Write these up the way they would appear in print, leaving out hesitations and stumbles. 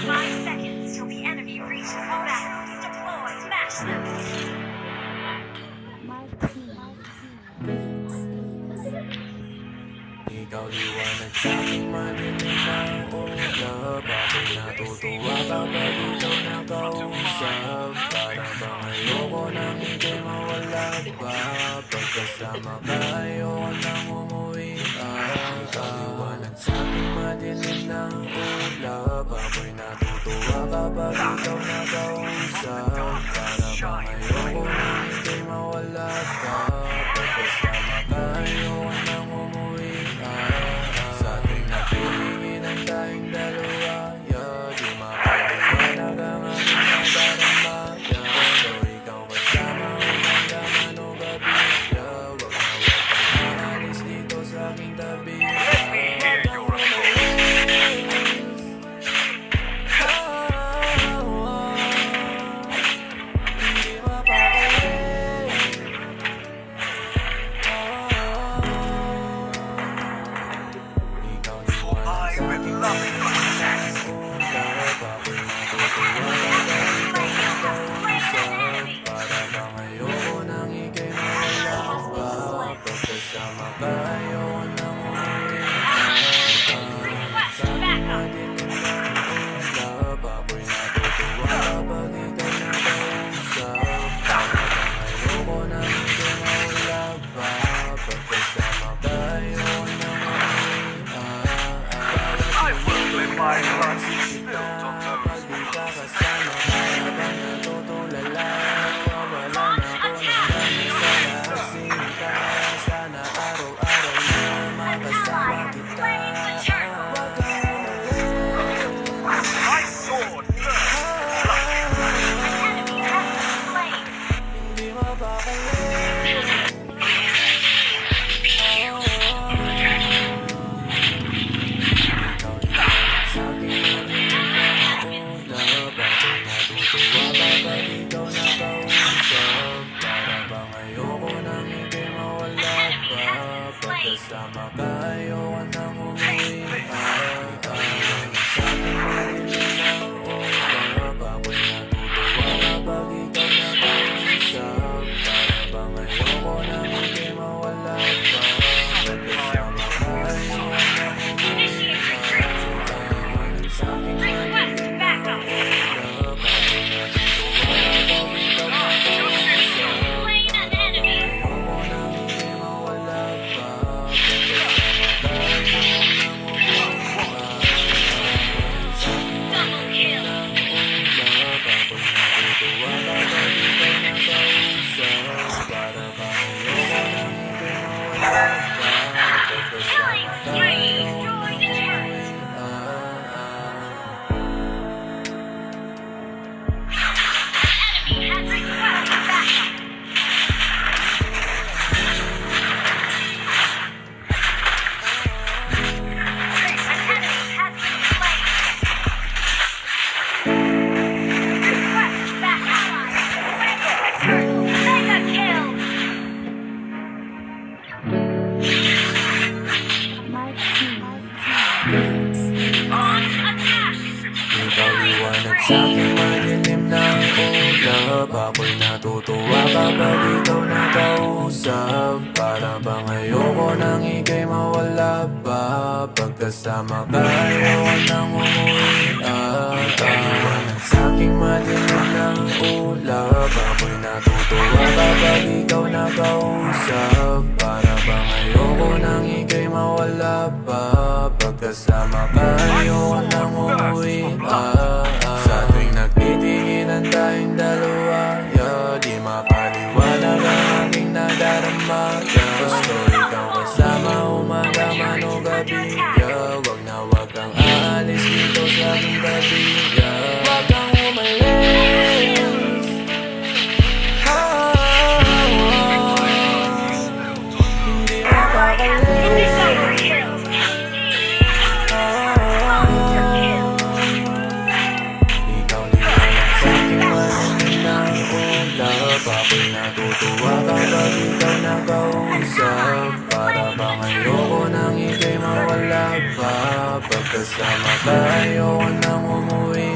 5 seconds till the enemy reaches the battle. Deploy, smash them. Ikaw liwanag sa'king madilim na ulap. Ako'y natutuwa kapag ikaw nakausap. Para bang ayoko nang ika'y mawala pa. Pagkasama ka ayoko nang umuwi pa. Ikaw liwanag sa'king madilim na ulap. Ako'y natutuwa kapag ikaw nakausap. Para bang ayoko nang ika'y mawala pa. Pagkasama ka ayoko nang umuwi. Sa tuwing nagtitinginan tayong dalawa, di mapaliwanag ang aking nadarama. Gusto ikaw kasama umaga man o gabi. Wag na wag kang aalis dito sa aking tabi. Hindi mapakali. Ikaw liwanag sa'king madilim na ulap. Ako'y natutuwa kapag ikaw nakausap. Para bang ayoko nang ika'y mawala pa. Pagkasama ka ayoko nang umuwi pa. Ikaw liwanag sa'king madilim na ulap. Ako'y natutuwa kapag ikaw nakausap. Para bang ayoko nang ika'y mawala pa. Pagkasama ka ayoko nang umuwi pa. Bawat isip kita pag di ka kasama. Para bang natutulala. Nawawala na ako ng gana sa lahat. Sinta, sana araw-araw na makasama kita. Wag kang hindi mapakali. Ikaw liwanag sa'king madilim na ulap. Ako'y natutuwa kapag ikaw nakausap. Para bang ayoko nang ika'y mawala pa. Pagkasama ka ayoko nang umuwi pa. Ikaw liwanag sa'king madilim na ulap. Ako'y natutuwa kapag ikaw nakausap. Para bang ayoko nang ika'y mawala pa. Pagkasama ka ayoko nang umuwi pa. Ikaw liwanag sa'king madilim na ulap. Ako'y natutuwa kapag ikaw nakausap. Para bang ayoko nang ika'y mawala pa. Pagkasama ka ayoko nang umuwi pa. Ikaw liwanag sa'king madilim na ulap. Ako'y natutuwa kapag ikaw nakausap. Para bang ayoko nang ika'y mawala pa. Pagkasama ka ayoko nang umuwi pa. Enemy has requested backup. An enemy has been slain. Request backup. Mega kill. On attack. Ikaw liwanag sa'king madilim na ulap. Ako'y natutuwa kapag ikaw nakausap. Para bang ayoko nang ika'y mawala pa. Pagkasama ka ayoko nang umuwi pa. Ikaw liwanag sa'king madilim na ulap. Ako'y natutuwa kapag ikaw nakausap. Para bang ayoko nang ika'y mawala pa. Pagkasama ka ayoko nang umuwi pa. Sa tuwing nagtitinginan tayong dalawa, di mapaliwanag ang aking nadarama. Gusto ikaw kasama umaga man o gabi. Wag na wag kang aalis dito sa aking tabi. Wag kang umalis. Hindi mapakali. Ikaw liwanag sa'king madilim na ulap. Ako'y natutuwa kapag ikaw nakausap. Para bang ayoko nang ika'y mawala pa. Pagkasama ka ayoko nang umuwi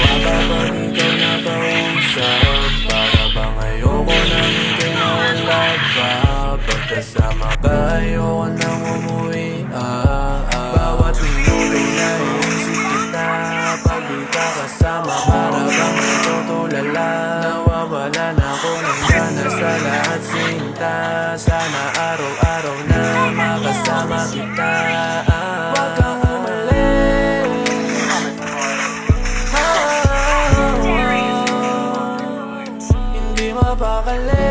kapag ikaw nakausap. Para bang ayoko nang ika'y mawala pa. Pagkasama ka ayoko nang umuwi. Bawat minuto naiisip kita. Pag di ka kasama para bang natutulala. Nawawalan ako ng gana sa lahat sinta. Sana araw-araw na makasama kita. Huwag kang umalis. Hindi mapakali.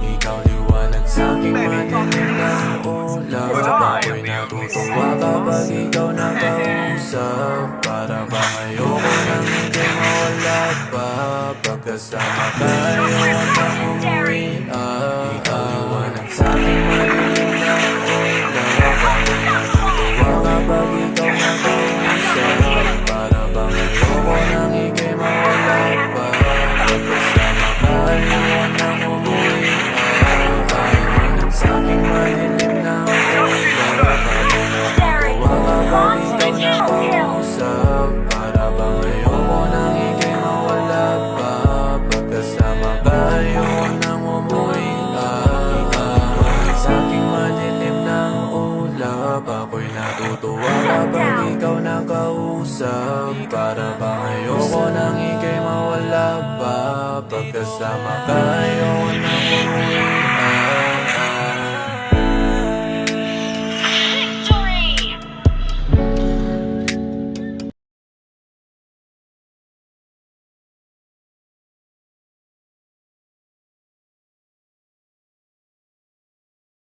Ikaw liwanag sa'king madilim ng ulap. Ako'y natutuwa kapag ikaw nakausap. Para bang ayoko nang hindi mawala pa. Pagkasama ka ayoko nang umuwi. Ikaw liwanag sa'king madilim ng ulap. Ako'y natutuwa kapag ikaw nakausap. Para bang ayoko nang ika'y mawala pa. Pagkasama ka ayoko nang umuwi. Sa'king madilim na ulap. Ako'y natutuwa kapag ikaw nakausap. Para bang ayoko nang ika'y mawala pa. Pagkasama ka ayoko nang umuwi. Sa'king madilim ng ulap. Ako'y natutuwa kapag ikaw nakausap. Para bang ayoko nang ika'y mawala pa. Pagkasama ka ayoko